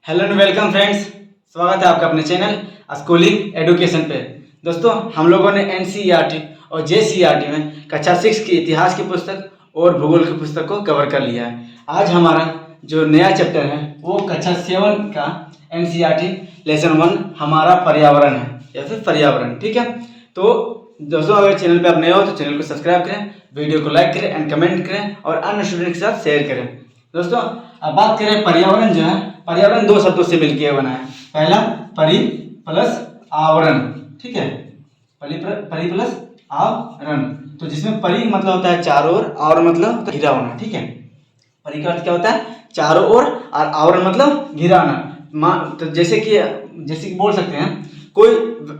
Hello and welcome friends, स्वागत है आपका अपने चैनल स्कूलिंग एडुकेशन पे। दोस्तों, हम लोगों ने एनसीईआरटी और जेसीईआरटी में कक्षा 6 की इतिहास की पुस्तक और भूगोल की पुस्तक को कवर कर लिया है। आज हमारा जो नया चैप्टर है वो कक्षा 7 का एनसीईआरटी लेसन 1 हमारा पर्यावरण है या फिर पर्यावरण। ठीक है, तो दोस्तों अगर चैनल पे आप नए हो तो चैनल को सब्सक्राइब करें, वीडियो को लाइक करें एंड कमेंट करें और अन्य स्टूडेंट के साथ शेयर करें। दोस्तों, अब बात करें पर्यावरण जो है, पर्यावरण दो शब्दों से मिलकर बना है। पहला परि प्लस आवरण। ठीक है, परि प्लस आवरण, तो जिसमें परि मतलब होता है चारों ओर, आवरण मतलब घिरा होना। ठीक है, परि का अर्थ क्या होता है? चारों ओर, और आवरण मतलब घिरा होना। तो जैसे कि बोल सकते हैं कोई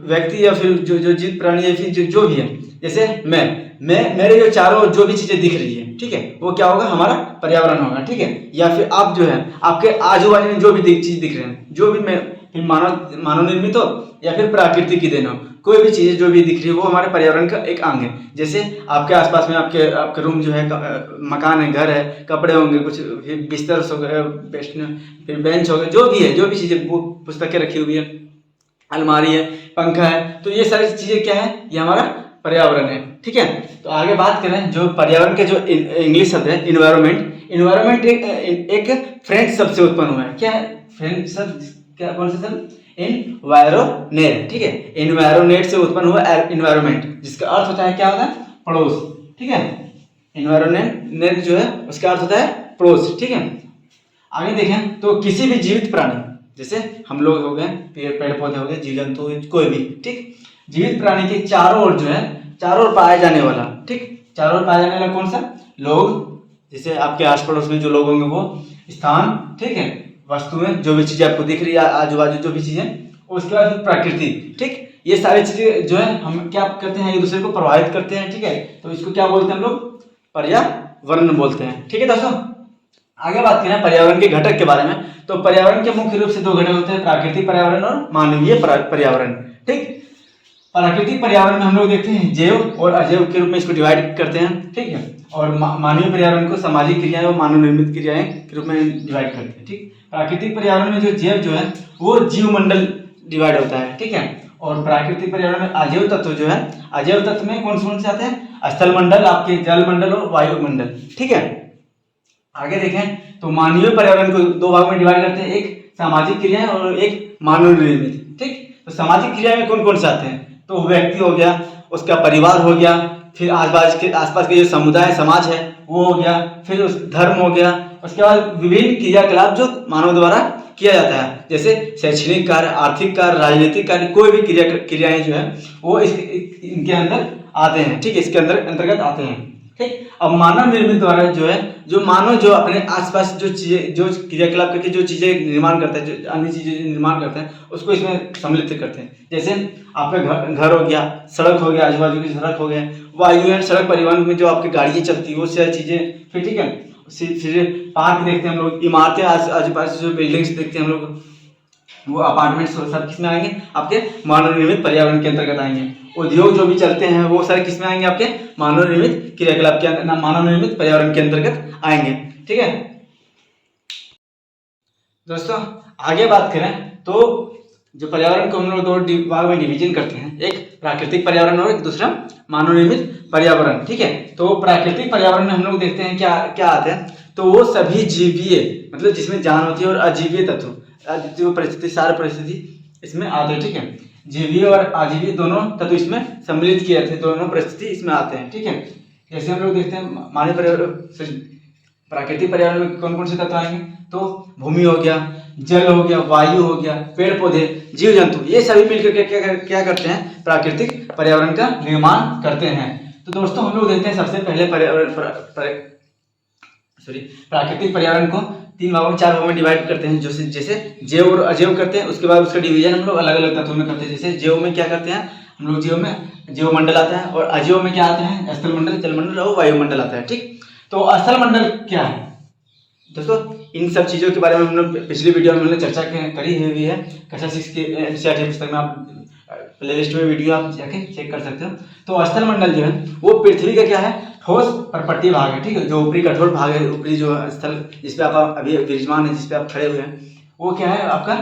व्यक्ति या फिर जो जीवित प्राणी या फिर जो भी है, जैसे मैं मेरे जो चारों ओर जो भी चीजें दिख रही है, ठीक है, वो क्या होगा? हमारा पर्यावरण होगा। ठीक है, या फिर आप जो है आपके आजू बाजू में जो भी चीज दिख रहे हैं, जो भी फिर मानव निर्मित हो या फिर प्राकृतिक की देन हो, कोई भी चीज जो भी दिख रही है वो हमारे पर्यावरण का एक अंग है। जैसे आपके आसपास में आपके रूम जो है, मकान है, घर है, कपड़े होंगे, कुछ बिस्तर हो गए, फिर बेंच हो गए, जो भी है, जो भी चीजें, पुस्तकें रखी हुई है, अलमारी है, पंखा है, तो ये सारी चीजें क्या है? ये हमारा पर्यावरण है। ठीक है, तो आगे बात करें जो पर्यावरण के जो इंग्लिश शब्द है इन्वायरमेंट। इन्वायरमेंट एक फ्रेंच शब्द से उत्पन्न हुआ है। क्या है फ्रेंच शब्द? क्या, कौन सा शब्द? इन्वायरोनेट। ठीक है, इन्वायरोनेट से उत्पन्न हुआ इन्वायरमेंट, जिसका अर्थ होता है, क्या होता है? पड़ोस। ठीक है, इन्वायरोनेट जो है उसका अर्थ होता है पड़ोस। ठीक है, आगे देखें तो किसी भी जीवित प्राणी, जैसे हम लोग हो गए, पेड़ पौधे हो गए, जीव जंतु, कोई भी, ठीक, जीवित प्राणी के चारों ओर जो है, चारों ओर पाया जाने वाला, ठीक, चारों ओर पाया जाने वाला कौन सा? लोग, जैसे आपके आस पड़ोस में जो लोग होंगे वो स्थान, ठीक है, वस्तुएं, जो भी चीजें आपको दिख रही है आजू बाजू जो भी चीजें, उसके बाद प्रकृति। ठीक, ये सारी चीजें जो है हम क्या करते हैं? एक दूसरे को प्रभावित करते हैं। ठीक है, तो इसको क्या बोलते हैं हम लोग? पर्यावरण बोलते हैं। ठीक है दोस्तों, आगे बात करें पर्यावरण के घटक के बारे में, तो पर्यावरण के मुख्य रूप से दो घटक होते हैं, प्राकृतिक पर्यावरण और मानवीय पर्यावरण। ठीक, प्राकृतिक पर्यावरण में हम लोग देखते हैं जैव और अजैव के रूप में इसको डिवाइड करते हैं। ठीक है, और मानवीय पर्यावरण को सामाजिक क्रियाएं और मानव निर्मित क्रियाएं के रूप में डिवाइड करते हैं। ठीक, प्राकृतिक पर्यावरण में जो जैव जो है वो जीवमंडल डिवाइड होता है। ठीक है, और प्राकृतिक पर्यावरण में अजैव तत्व जो है, अजैव तत्व में कौन से आते हैं? स्थल मंडल, आपके जल मंडल और वायुमंडल। ठीक है, आगे देखें तो मानवीय पर्यावरण को दो भागों में डिवाइड करते हैं, एक सामाजिक क्रियाएं और एक मानव निर्मित। ठीक, तो सामाजिक क्रिया में कौन से आते हैं? तो व्यक्ति हो गया, उसका परिवार हो गया, फिर आसपास के जो समुदाय समाज है वो हो गया, फिर उस धर्म हो गया, उसके बाद विभिन्न क्रियाकलाप जो मानव द्वारा किया जाता है, जैसे शैक्षणिक कार्य, आर्थिक कार्य, राजनीतिक कार्य, कोई भी क्रियाएं जो है वो इनके अंदर आते हैं। ठीक, इसके अंतर्गत आते हैं। ठीक, अब मानव निर्मित द्वारा जो है, जो मानव जो अपने आसपास जो चीजें, जो क्रियाकलाप करके जो चीजें निर्माण करते हैं, जो अन्य चीजें निर्माण करते हैं, उसको इसमें सम्मिलित करते हैं। जैसे आपका घर हो गया, सड़क हो गया, आजू बाजू की सड़क हो गया, वायु एंड सड़क परिवहन में जो आपकी गाड़ियां चलती है वो सारी चीजें, फिर ठीक है, फिर पार्क देखते हैं हम लोग, इमारतें, आजू बाजू जो बिल्डिंग्स देखते हैं हम लोग, वो अपार्टमेंट्स सब किस में आएंगे? आपके मानव निर्मित पर्यावरण के अंतर्गत आएंगे। उद्योग जो भी चलते हैं वो सारे किस में आएंगे? आपके मानव निर्मित क्रियाकलाप के अंदर, मानव निर्मित पर्यावरण के अंतर्गत आएंगे। ठीक है दोस्तों, आगे बात करें तो जो पर्यावरण को हम लोग दो भाग में डिवीजन करते हैं, एक प्राकृतिक पर्यावरण और एक दूसरा मानव निर्मित पर्यावरण। ठीक है, तो प्राकृतिक पर्यावरण में हम लोग देखते हैं क्या क्या आते हैं, तो वो सभी जीवीय, मतलब जिसमें जान होती है, और अजीवीय तत्व, जो परिस्थिति, सारे परिस्थिति इसमें आते हैं। ठीक है, जीवीय और अजीवीय दोनों तत्व इसमें सम्मिलित किए जाते हैं, दोनों परिस्थिति इसमें आते हैं। ठीक है, जैसे हम लोग देखते हैं मानव पर्यावरण, प्राकृतिक पर्यावरण में कौन से तत्व आएंगे? तो भूमि हो गया, जल हो गया, वायु हो गया, पेड़ पौधे, जीव जंतु, ये सभी मिलकर क्या करते हैं? प्राकृतिक पर्यावरण का निर्माण करते हैं। तो दोस्तों हम लोग देखते हैं सबसे पहले प्राकृतिक पर्यावरण को तीन भागों में, चार भागों में डिवाइड करते हैं, जैसे जैव और अजैव करते हैं। उसके बाद उसका डिवीजन हम लोग अलग अलग तत्वों में करते हैं। जैसे जैव में क्या करते हैं हम लोग? जैव में जैव मंडल आता है, और अजैव में क्या आते हैं? स्थल मंडल, जल मंडल और वायुमंडल आता है। ठीक, तो स्थल मंडल क्या है दोस्तों? इन सब चीजों के बारे में हम लोग पिछली वीडियो में हमने चर्चा करी हुई है, कक्षा 6 के एनसीईआरटी पुस्तक में, आप प्लेलिस्ट में वीडियो आप जाके चेक कर सकते हो। तो स्थल मंडल जो है वो पृथ्वी का क्या है? ठोस पर्पट्टीय भाग है। ठीक है, जो ऊपरी कठोर भाग है, ऊपरी जो स्थल जिसपे आप अभी विराजमान है, जिसपे आप खड़े हुए हैं, वो क्या है आपका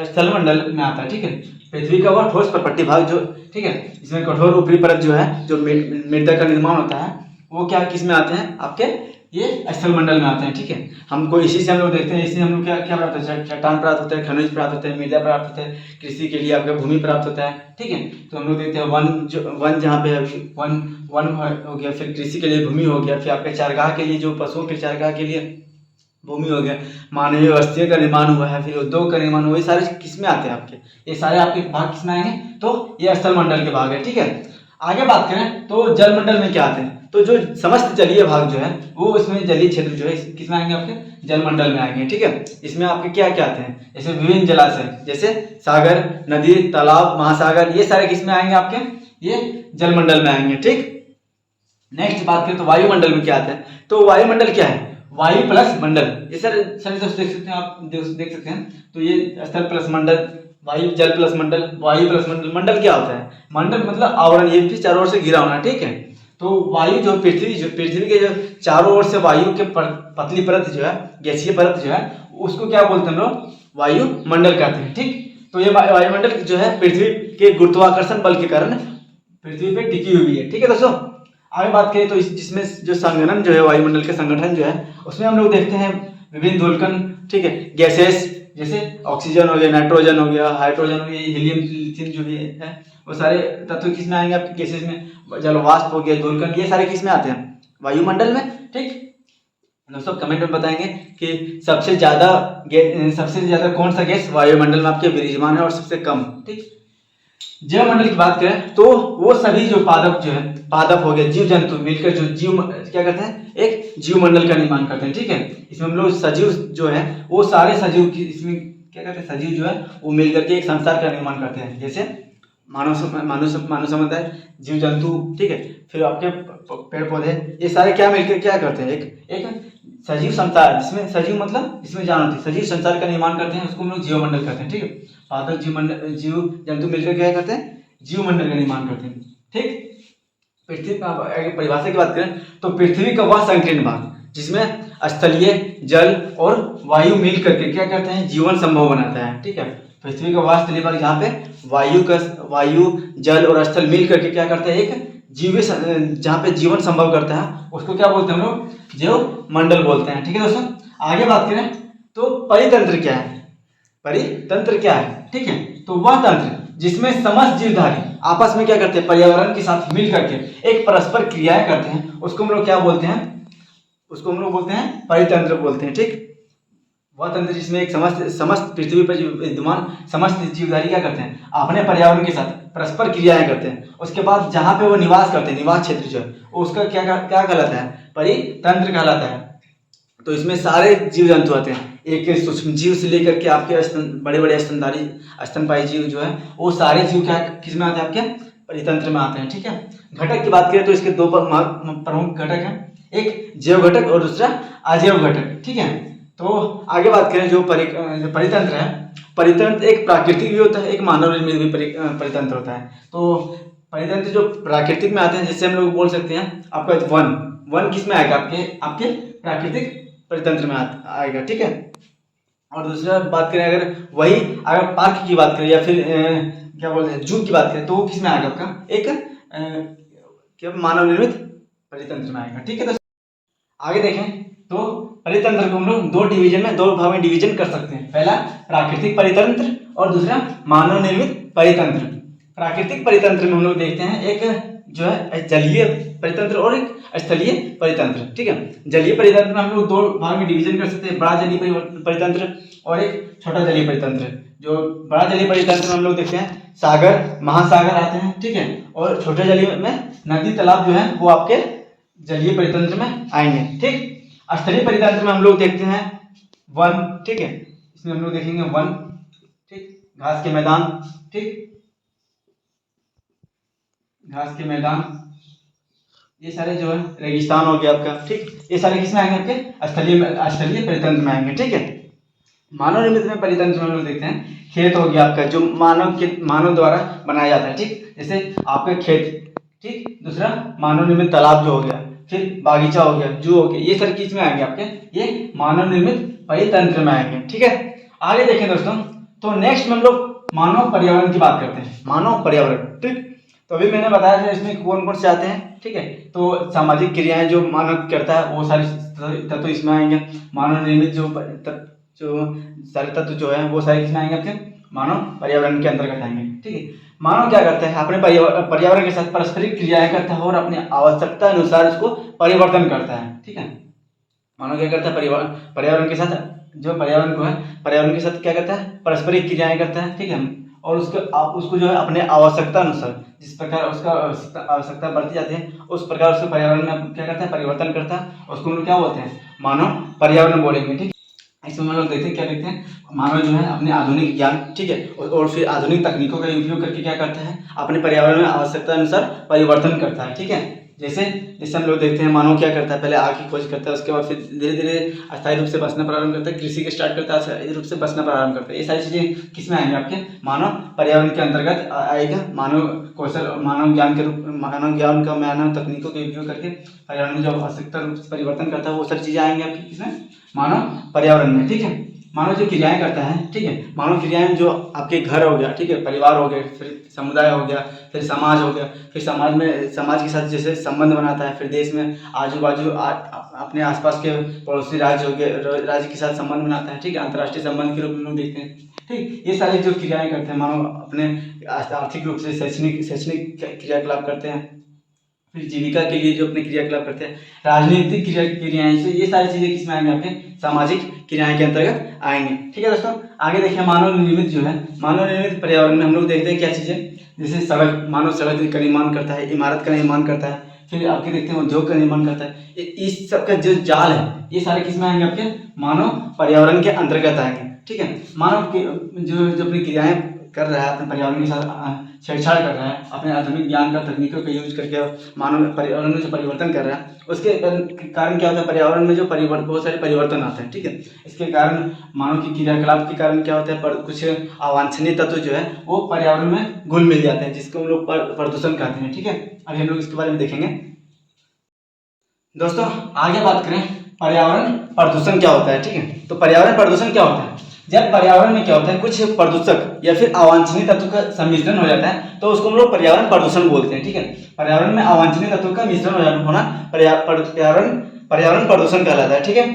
स्थल मंडल में आता है, ठीक है। पृथ्वी का वह ठोस प्रपट्टी भाग जो, ठीक है, इसमें कठोर ऊपरी परत जो है, जो मृदा का निर्माण होता है, वो क्या किस में आते हैं आपके, ये स्थल मंडल में आते हैं, ठीक है। हमको इसी से हम लोग देखते हैं, इसी से हम लोग क्या क्या प्राप्त होता है, चट्टान प्राप्त होता है, खनिज प्राप्त होता है, मृदा प्राप्त होता है, कृषि के लिए आपका भूमि प्राप्त होता है, ठीक है। तो हम लोग देखते हैं वन जहाँ पे है, वन हो गया, फिर कृषि के लिए भूमि हो गया, फिर आपके चारगाह के लिए, जो पशुओं के चारगाह के लिए भूमि हो गया, मानवीय बस्तियों का निर्माण हुआ है, फिर उद्योग का निर्माण हुआ, ये सारे किस में आते हैं आपके, ये सारे आपके भाग किस में आएंगे, तो ये स्थल मंडल के भाग है, ठीक है। आगे बात करें तो जल मंडल में क्या आते हैं, तो जो समस्त जलीय भाग जो है वो इसमें जलीय क्षेत्र जो है किस में आएंगे आपके, जल मंडल में आएंगे, ठीक है। इसमें आपके क्या क्या आते हैं, जैसे विभिन्न जलाशय, जैसे सागर, नदी, तालाब, महासागर, ये सारे किस में आएंगे आपके, ये जल मंडल में आएंगे, ठीक। नेक्स्ट बात करें तो वायुमंडल में क्या आता है, तो वायुमंडल क्या है, वायु प्लस मंडल, ये सर दोस्त देख सकते हैं आप, देख सकते हैं, तो ये स्थल प्लस मंडल, वायु जल प्लस मंडल, वायु प्लस मंडल। मंडल क्या होता है, मंडल मतलब आवरण, ये भी चारों ओर से घिरा होना, ठीक है। तो वायु जो पृथ्वी के जो चारों ओर से वायु के पतली परत जो है, गैसीय परत जो है, उसको क्या बोलते हैं हम लोग, वायु मंडल कहते हैं, ठीक। तो ये वायुमंडल जो है पृथ्वी के गुरुत्वाकर्षण बल के कारण पृथ्वी पे टिकी हुई है, ठीक है दोस्तों। आगे बात करें तो जिसमें जो संगठन जो है, वायुमंडल के संगठन जो है, उसमें हम लोग देखते हैं विभिन्न धूलकण, ठीक है, गैसेस, जैसे ऑक्सीजन हो गया, नाइट्रोजन हो गया, हाइड्रोजन हो गया, हीलियम, लिथियम जो भी है, वो सारे तत्व किस में आएंगे आपके गैसेस में, जलवाष्प हो गया, धूलकण, ये सारे किस में आते हैं, वायुमंडल में, ठीक। दोस्तों कमेंट में बताएंगे कि सबसे ज्यादा कौन सा गैस वायुमंडल में आपके विराजमान है और सबसे कम, ठीक। जैव मंडल की बात करें तो वो सभी जो पादप जो है, पादप हो गया, जीव जंतु मिलकर जो जीव क्या करते हैं, एक जीव मंडल का निर्माण करते हैं, ठीक है। इसमें हम लोग सजीव जो है, वो सारे सजीव की इसमें क्या करते हैं, सजीव जो है वो मिलकर के एक संसार का निर्माण करते हैं, जैसे मानव समुदाय, जीव जंतु, ठीक है, फिर आपके पेड़ पौधे, ये सारे क्या मिलकर क्या करते हैं, एक सजीव संसार, जिसमें सजीव मतलब इसमें जान होती है, सजीव संसार का निर्माण करते हैं, उसको हम लोग जीव मंडल कहते हैं, ठीक है। पादप जीव जंतु मिलकर क्या करते हैं, जीव मंडल का निर्माण करते हैं, ठीक। पृथ्वी परिभाषा की बात करें तो पृथ्वी का वह संकीर्ण भाग जिसमें स्थलीय, जल और वायु मिल करके क्या करते हैं, जीवन संभव बनाता है, ठीक है। पृथ्वी का वह स्थलीय भाग जहाँ पे वायु, जल और स्थल मिल करके क्या करते हैं, एक जीव, जहाँ पे जीवन संभव करता है, उसको क्या बोलते हैं हम लोग, जीव मंडल बोलते हैं, ठीक है दोस्तों। आगे बात करें तो परितंत्र क्या है, परितंत्र क्या है, ठीक है। तो वह तंत्र जिसमें समस्त जीवधारी आपस में क्या करते हैं, पर्यावरण के साथ मिल करके एक परस्पर क्रियाएं करते हैं, उसको हम लोग क्या बोलते हैं, उसको हम लोग बोलते हैं परितंत्र बोलते हैं, ठीक। वह तंत्र जिसमें एक समस्त पृथ्वी पर विद्यमान समस्त जीवधारी क्या करते हैं, अपने पर्यावरण के साथ परस्पर क्रियाएं करते हैं, उसके बाद जहाँ पे वो निवास करते हैं, निवास क्षेत्र जो है, उसका क्या क्या कहलाता है, परितंत्र कहलाता है। तो इसमें सारे जीव जंतु आते हैं, एक सूक्ष्म जीव से लेकर के आपके बड़े बड़े स्तनपायी जीव जो है, वो सारे जीव क्या किस में आते हैं, आपके परितंत्र में आते हैं, ठीक है। घटक की बात करें तो इसके दो प्रमुख घटक हैं, एक जैव घटक और दूसरा अजैव घटक, ठीक है। तो आगे बात करें जो परितंत्र है, परितंत्र एक प्राकृतिक भी होता है, एक मानव निर्मित भी परितंत्र होता है। तो परितंत्र जो प्राकृतिक में आते हैं, जिससे हम लोग बोल सकते हैं आपका वन किस में आएगा, आपके प्राकृतिक परितंत्र में आएगा, ठीक है। और दूसरा बात करें अगर पार्क की बात करें या फिर क्या बोलते हैं जू की बात करें, तो वो किस में आएगा, आपका एक क्या मानव निर्मित परितंत्र में आएगा, ठीक है। तो आगे देखें तो परितंत्र को हम लोग दो भाग में डिवीजन कर सकते हैं, पहला प्राकृतिक परितंत्र और दूसरा मानव निर्मित परितंत्र। प्राकृतिक परितंत्र में हम लोग देखते हैं एक जो है जलीय परितंत्र और एक स्थलीय परितंत्र, ठीक है। जलीय परितंत्र में हम लोग दो भाग में डिवीजन कर सकते हैं, बड़ा जलीय परितंत्र और एक छोटा जलीय परितंत्र। जो बड़ा जलीय परितंत्र में हम लोग देखते हैं सागर, महासागर आते हैं, ठीक है। और छोटे जलीय में नदी, तालाब जो है वो आपके जलीय परितंत्र में आएंगे, ठीक। स्थलीय परितंत्र में हम लोग देखते हैं वन, ठीक है, इसमें हम लोग देखेंगे वन, ठीक, घास के मैदान, ठीक, घास के मैदान, ये सारे जो है रेगिस्तान हो गया आपका, ठीक, ये सारे किस में आएंगे, आपके स्थलीय परितंत्र में आएंगे, ठीक है। मानव निर्मित में परितंत्र में हम लोग देखते हैं खेत हो गया आपका, जो मानव द्वारा बनाया जाता है, ठीक, जैसे आपका खेत, ठीक। दूसरा मानव निर्मित तालाब जो हो गया, फिर बागीचा हो गया, जू हो गया, ये सारे किस में आएंगे, आपके ये मानव निर्मित परितंत्र में आएंगे, ठीक है। आगे देखें दोस्तों, तो नेक्स्ट में हम लोग मानव पर्यावरण की बात करते हैं। मानव पर्यावरण, ठीक। तो अभी मैंने बताया था इसमें कौन कौन से आते हैं, ठीक है। तो सामाजिक क्रियाएं जो मानव करता है वो सारे तत्व इसमें आएंगे। मानव निर्मित जो सारे तत्व जो है वो सारे किसमें आएंगे, आपके मानव पर्यावरण के अंतर्गत आएंगे, ठीक है। मानव क्या करता है, अपने पर्यावरण के साथ पारस्परिक क्रियाएं करता है और अपनी आवश्यकता अनुसार उसको परिवर्तन करता है, ठीक है। मानव क्या करता है, पर्यावरण के साथ, जो पर्यावरण को है, पर्यावरण के साथ क्या करता है, पारस्परिक क्रियाएं करता है, ठीक है। और उसको जो है अपने आवश्यकता अनुसार, जिस प्रकार उसका आवश्यकता बढ़ती जाती है उस प्रकार उसके पर्यावरण में क्या करता है, परिवर्तन करता है। उसको हम लोग क्या बोलते हैं, मानव पर्यावरण बोलेंगे, ठीक है। इसमें हम लोग देखते हैं, क्या देखते हैं, मानव जो है अपने आधुनिक ज्ञान, ठीक है, और फिर आधुनिक तकनीकों का उपयोग करके क्या करता है, अपने पर्यावरण में आवश्यकता अनुसार परिवर्तन करता है, ठीक है। जैसे हम लोग देखते हैं, मानव क्या करता है, पहले आग की खोज करता है, उसके बाद फिर धीरे धीरे अस्थायी रूप से बसना प्रारंभ करता है, कृषि के स्टार्ट करता है, अस्थायी रूप से बसना प्रारंभ करता है। ये सारी चीजें किस में आएंगे, आपके मानव पर्यावरण के अंतर्गत आएगा। मानव कौशल, मानव ज्ञान के रूप, मानव ज्ञान का, मानव तकनीकों के उपयोग करके पर्यावरण में जो आवश्यकता रूप से परिवर्तन करता है वो सारी चीजें आएंगे आपकी किसमें, मानव पर्यावरण में, ठीक है। मानव जो क्रियाएं करता है, ठीक है, मानव क्रियाएं जो आपके घर हो गया, ठीक है, परिवार हो गया, फिर समुदाय हो गया, फिर समाज हो गया, फिर समाज में, समाज के साथ जैसे संबंध बनाता है, फिर देश में आजू बाजू अपने आसपास के पड़ोसी राज्य हो गए, राज्य के साथ संबंध बनाता है, ठीक है, अंतर्राष्ट्रीय संबंध के रूप में लोग देखते हैं, ठीक। ये सारी जो क्रियाएं करते हैं मानव, अपने आर्थिक रूप से शैक्षणिक क्रियाकलाप करते हैं, फिर जीविका के लिए जो अपने क्रियाकलाप करते हैं, राजनीतिक क्रियाएं, ये सारी चीजें किसमें आएंगे, आपके सामाजिक क्रियाएं के अंतर्गत आएंगे, ठीक है दोस्तों। आगे देखिए, मानव निर्मित जो है, मानव निर्मित पर्यावरण में हम लोग देखते हैं क्या चीजें, जैसे सड़क, मानव सड़क का निर्माण करता है, इमारत का निर्माण करता है, फिर आपके देखते हैं उद्योग का निर्माण करता है। इस सब का जो जाल है ये सारे किसमें आएंगे, आपके मानव पर्यावरण के अंतर्गत आएंगे, ठीक है। मानव के जो अपनी क्रियाएं कर रहा है, अपने पर्यावरण के साथ छेड़छाड़ कर रहा है, अपने आधुनिक ज्ञान का, तकनीकों का यूज करके मानव पर्यावरण में जो परिवर्तन कर रहा है, उसके कारण क्या होता है, पर्यावरण में जो बहुत सारे परिवर्तन आते हैं, ठीक है। इसके कारण मानव की क्रियाकलाप के कारण क्या होता है, कुछ अवांछनीय तत्व जो है वो पर्यावरण में घुल मिल जाते हैं, जिसको हम लोग प्रदूषण कहते हैं, ठीक है। अभी हम लोग इसके बारे में देखेंगे दोस्तों। आगे बात करें, पर्यावरण प्रदूषण क्या होता है, ठीक है। तो पर्यावरण प्रदूषण क्या होता है, जब पर्यावरण में क्या होता है, कुछ प्रदूषक या फिर अवांछनीय तत्व का सम्मिश्रण हो जाता है तो उसको हम लोग पर्यावरण प्रदूषण बोलते हैं, ठीक है। पर्यावरण में अवांछनीय तत्वों का मिश्रण होना पर्यावरण प्रदूषण कहलाता है, ठीक है।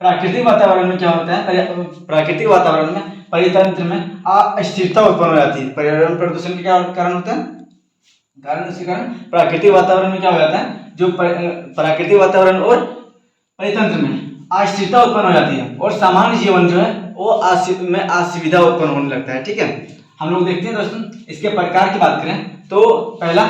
प्राकृतिक वातावरण में क्या होता है, प्राकृतिक वातावरण में परितंत्र में अस्थिरता उत्पन्न हो जाती है। पर्यावरण प्रदूषण के क्या कारण होता है, उसके कारण प्राकृतिक वातावरण में क्या हो जाता है, जो प्राकृतिक वातावरण और परितंत्र में अस्थिरता उत्पन्न हो जाती है और सामान्य जीवन जो है वो असुविधा उत्पन्न होने लगता है, ठीक है। हम लोग देखते हैं दोस्तों, इसके प्रकार की बात करें तो पहला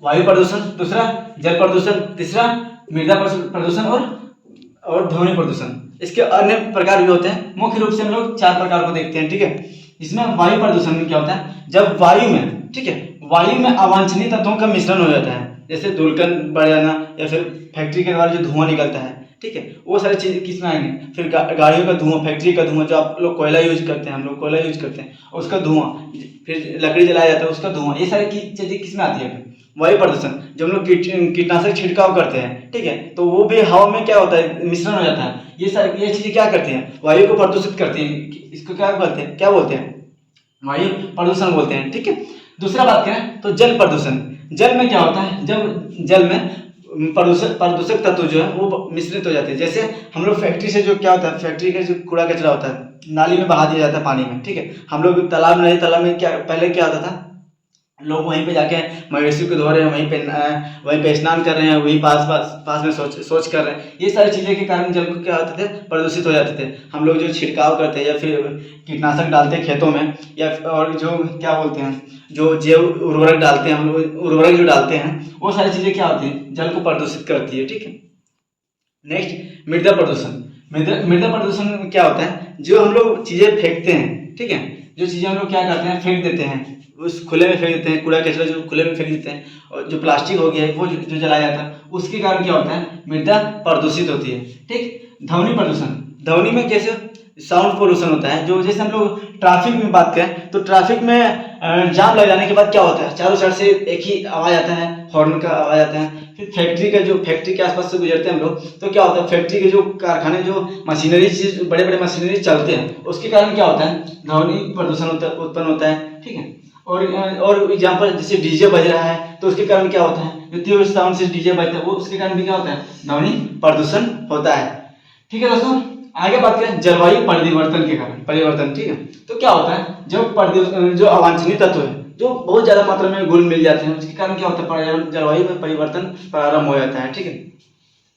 वायु प्रदूषण, दूसरा जल प्रदूषण, तीसरा मृदा प्रदूषण और ध्वनि प्रदूषण। इसके अन्य प्रकार भी होते हैं, मुख्य रूप से हम लोग 4 प्रकार को देखते हैं, ठीक है। इसमें वायु प्रदूषण में क्या होता है, जब वायु में, ठीक है, वायु में अवांछनीय तत्वों का मिश्रण हो जाता है, जैसे धूलकण बढ़ जाना या फिर फैक्ट्री के द्वारा जो धुआं निकलता है, ठीक है, वो सारी चीजें किसमें आएंगे, फिर गाड़ियों का धुआं, फैक्ट्री का धुआं, जो आप लोग कोयला यूज करते हैं, हम लोग कोयला यूज करते हैं, उसका धुआं, फिर लकड़ी जलाया जाता है उसका धुआं, ये सारी चीजें किसमें आती है, वायु प्रदूषण। जब हम लोग कीटनाशक छिड़काव करते हैं, ठीक है, तो वो भी हवा में क्या होता है, मिश्रण हो जाता है। ये चीजें क्या करती हैं, वायु को प्रदूषित करती हैं। इसको क्या बोलते हैं, वायु प्रदूषण बोलते हैं, ठीक है। दूसरा बात करें तो जल प्रदूषण। जल में क्या होता है, जब जल में प्रदूषक तत्व जो है वो मिश्रित हो जाते हैं। जैसे हम लोग फैक्ट्री से जो क्या होता है, फैक्ट्री का जो कूड़ा कचरा होता है नाली में बहा दिया जाता है, पानी में, ठीक है। हम लोग तालाब में क्या पहले क्या होता था, लोग वहीं पे जाके मवेशी को धो रहे हैं, वहीं पे स्नान कर रहे हैं, वहीं पास में सोच कर रहे हैं। ये सारी चीज़ें के कारण जल को क्या होते थे, प्रदूषित हो जाते थे। हम लोग जो छिड़काव करते हैं या फिर कीटनाशक डालते हैं खेतों में, या और जो क्या बोलते हैं, जो जैव उर्वरक डालते हैं, हम लोग उर्वरक जो डालते हैं, वो सारी चीज़ें क्या होती हैं, जल को प्रदूषित करती है, ठीक है। नेक्स्ट मृदा प्रदूषण। मृदा प्रदूषण में क्या होता है, जो हम लोग चीज़ें फेंकते हैं, ठीक है, जो चीज़ें हम लोग क्या करते हैं, फेंक देते हैं, उस खुले में फेंक देते हैं, कूड़ा कचरा जो खुले में फेंक देते हैं, और जो प्लास्टिक हो गया है वो जो जलाया जाता है, उसके कारण क्या होता है, मृदा प्रदूषित होती है, ठीक। ध्वनि प्रदूषण। ध्वनि में कैसे, साउंड पोल्यूशन होता है, जो जैसे हम लोग ट्रैफिक में बात करें तो ट्रैफिक में जाम लग जाने के बाद क्या होता है, चारों साइड से एक ही आवाज आता है, हॉर्न का आवाज आता है। फिर फैक्ट्री के आसपास से गुजरते हैं हम लोग, तो क्या होता है, फैक्ट्री के जो कारखाने, जो मशीनरी, बड़े बड़े मशीनरी चलते हैं, उसके कारण क्या होता है, ध्वनि प्रदूषण उत्पन्न होता है। ठीक है, और एग्जाम्पल जैसे डीजे बज रहा है, तो उसके कारण क्या होता है, जो तीव्र साउंड से डीजे बजता है, वो उसके कारण भी क्या होता है, ध्वनि प्रदूषण होता है। ठीक है दोस्तों, आगे बात करें जलवायु परिवर्तन के कारण परिवर्तन। ठीक है, तो क्या होता है, जो अवांछनीय तत्व है, जो बहुत ज्यादा मात्रा में घुल मिल जाते हैं, उसके कारण क्या होता है, जलवायु में परिवर्तन प्रारंभ हो जाता है। ठीक है,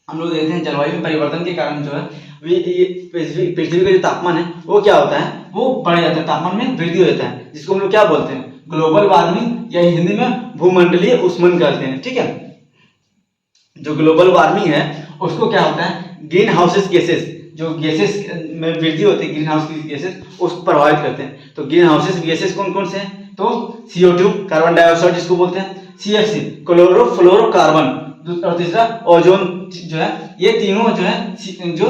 हम लोग देखते हैं जलवायु में परिवर्तन के कारण जो है, ये पृथ्वी का जो तापमान है वो क्या होता है, वो बढ़ जाता है, तापमान में वृद्धि हो जाता है, जिसको हम लोग क्या बोलते हैं, ग्लोबल वार्मिंग, या हिंदी में भूमंडलीय ऊष्मन कहते हैं। ठीक है, जो ग्लोबल वार्मिंग है उसको क्या होता है, ग्रीन हाउसेस गैसेस, जो गैसेस में वृद्धि होती है, ग्रीन हाउस गैसेस उसको प्रभावित करते हैं। तो ग्रीन हाउसेस गैसेस कौन कौन से हैं, तो CO2 कार्बन डाइऑक्साइड जिसको बोलते हैं, CFC क्लोरोफ्लोरोकार्बन, और तीसरा ओजोन जो है, ये तीनों जो है जो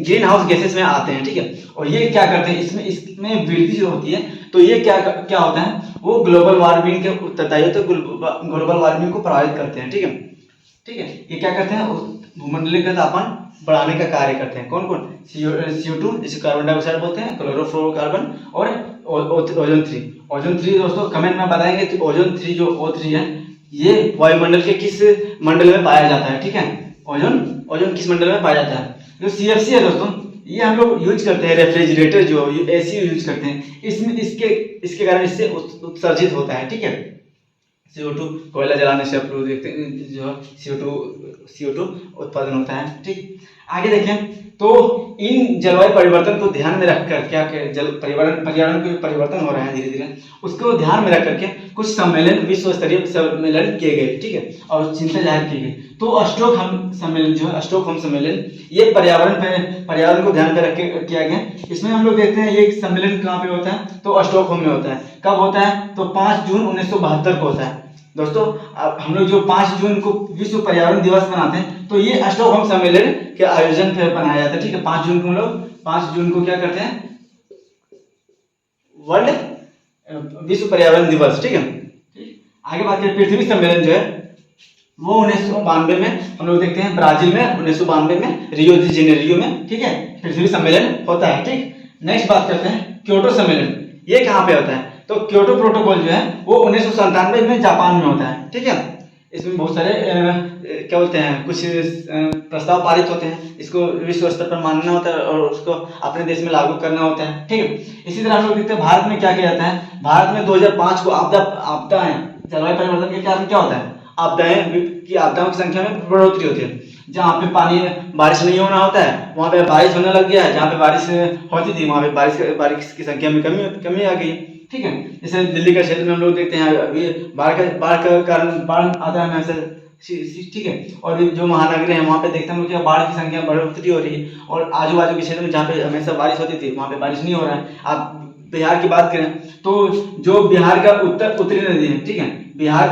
ग्रीन हाउस गैसेस में आते हैं। ठीक है, और ये क्या करते हैं, इसमें वृद्धि जो होती है, तो ये क्या होता है, वो ग्लोबल वार्मिंग के उत्तरदायी होते हैं, ग्लोबल वार्मिंग को प्रभावित करते हैं। ठीक है, ठीक है, ये क्या करते हैं, भूमंडलीय का तापमान बढ़ाने का कार्य करते हैं। कौन कौन, CO2 जिसे कार्बन डाइऑक्साइड बोलते हैं, क्लोरोफ्लोरोकार्बन, और ओजोन 3 दोस्तों कमेंट में बताएंगे। तो ओजोन 3 जो O3 है, ये वायुमंडल के किस मंडल में पाया जाता है। ठीक है, ओजोन किस मंडल में पाया जाता है, जो CFC है दोस्तों, ये हम लोग यूज करते हैं, रेफ्रिजरेटर जो AC यूज करते हैं, इसमें इसके कारण इससे उत्सर्जित होता है। ठीक है, CO2 कोयला जलाने से आप लोग देखते हैं जो CO2 उत्पादन होता है। ठीक, आगे देखें तो इन जलवायु परिवर्तन को ध्यान में रखकर क्या पर्यावरण को परिवर्तन हो रहा है धीरे धीरे, उसको ध्यान में रख करके कुछ सम्मेलन, विश्व स्तरीय सम्मेलन किए गए। ठीक है, और चिंता जाहिर की गई। तो स्टॉकहोम सम्मेलन जो है, स्टॉकहोम सम्मेलन, ये पर्यावरण को ध्यान में रख के किया गया। इसमें हम लोग देखते हैं ये सम्मेलन कहाँ पे होता है, तो स्टॉकहोम में होता है। कब होता है, तो 5 जून 1972 को होता है। दोस्तों अब हम लोग जो 5 जून को विश्व पर्यावरण दिवस मनाते हैं, तो ये स्टॉकहोम सम्मेलन के आयोजन पे बनाया जाता है। ठीक है, 5 जून को हम लोग 5 जून को क्या करते हैं, वर्ल्ड विश्व पर्यावरण दिवस। ठीक है, आगे बात करें पृथ्वी सम्मेलन जो है, वो 1992 में हम लोग देखते हैं, ब्राजील में 1992 में रियो डी जेनेरियो में। ठीक है, पृथ्वी सम्मेलन होता है। ठीक, नेक्स्ट बात करते हैं क्योटो सम्मेलन, ये कहाँ पे होता है, तो क्योटो प्रोटोकॉल जो है वो 1997 में जापान में होता है। ठीक है, इसमें बहुत सारे क्या बोलते हैं, कुछ प्रस्ताव पारित होते हैं, इसको विश्व स्तर पर मानना होता है और उसको अपने देश में लागू करना होता है। ठीक है, इसी तरह हम लोग देखते हैं भारत में क्या किया जाता है, भारत में 2005 को आपदाएं, जलवायु परिवर्तन के कारण क्या होता है, आपदाओं की संख्या में बढ़ोतरी होती है। जहाँ पे बारिश नहीं होना होता है, वहाँ पे बारिश होने लग गया है, जहाँ पे बारिश होती थी वहाँ पे बारिश की संख्या में कमी आ गई। ठीक है, जैसे दिल्ली का क्षेत्र में हम लोग देखते हैं अभी बाढ़ का कारण बाढ़ आता है हमेशा। ठीक है, और जो महानगर है वहाँ पे देखते हैं हम लोग बाढ़ की संख्या बढ़ोतरी हो रही है, और आजू बाजू के क्षेत्र में जहाँ पे हमेशा बारिश होती थी वहाँ पे बारिश नहीं हो रहा है। आप बिहार की बात करें तो जो बिहार का उत्तरी नदी है, ठीक है, बिहार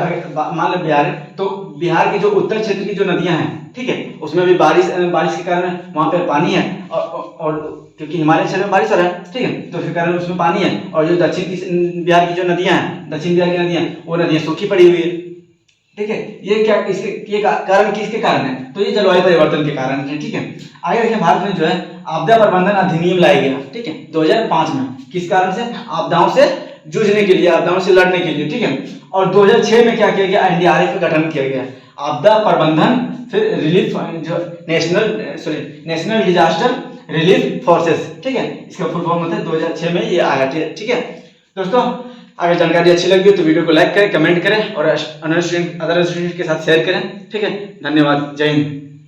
मान लो बिहार है, तो बिहार के जो उत्तर क्षेत्र की जो नदियां हैं, ठीक है, उसमें भी बारिश के कारण वहाँ पे पानी है, और क्योंकि हिमालय क्षेत्र में बारिश हो रहा है, ठीक है, तो इसके कारण उसमें पानी है। और जो दक्षिण बिहार की जो नदियां हैं, दक्षिण बिहार की नदियां, वो नदियां सूखी पड़ी हुई है। ठीक है, ये कारण किसके कारण है, तो ये जलवायु परिवर्तन के कारण है। ठीक है, आगे देखिए भारत में जो है आपदा प्रबंधन अधिनियम लाया गया, ठीक है, 2005 में। किस कारण से, आपदाओं से जूझने के लिए, आपदाओं से लड़ने के लिए। ठीक है, और 2006 में क्या किया गया, NDRF का गठन किया गया, आपदा प्रबंधन फिर रिलीफ जो नेशनल डिजास्टर रिलीफ फोर्सेस। ठीक है, इसका फुल फॉर्म होता है, 2006 में ये आया। ठीक है दोस्तों, अगर जानकारी अच्छी लगी तो वीडियो को लाइक करें, कमेंट करें, और अदर स्टूडेंट के साथ शेयर करें। ठीक है, धन्यवाद, जय हिंद।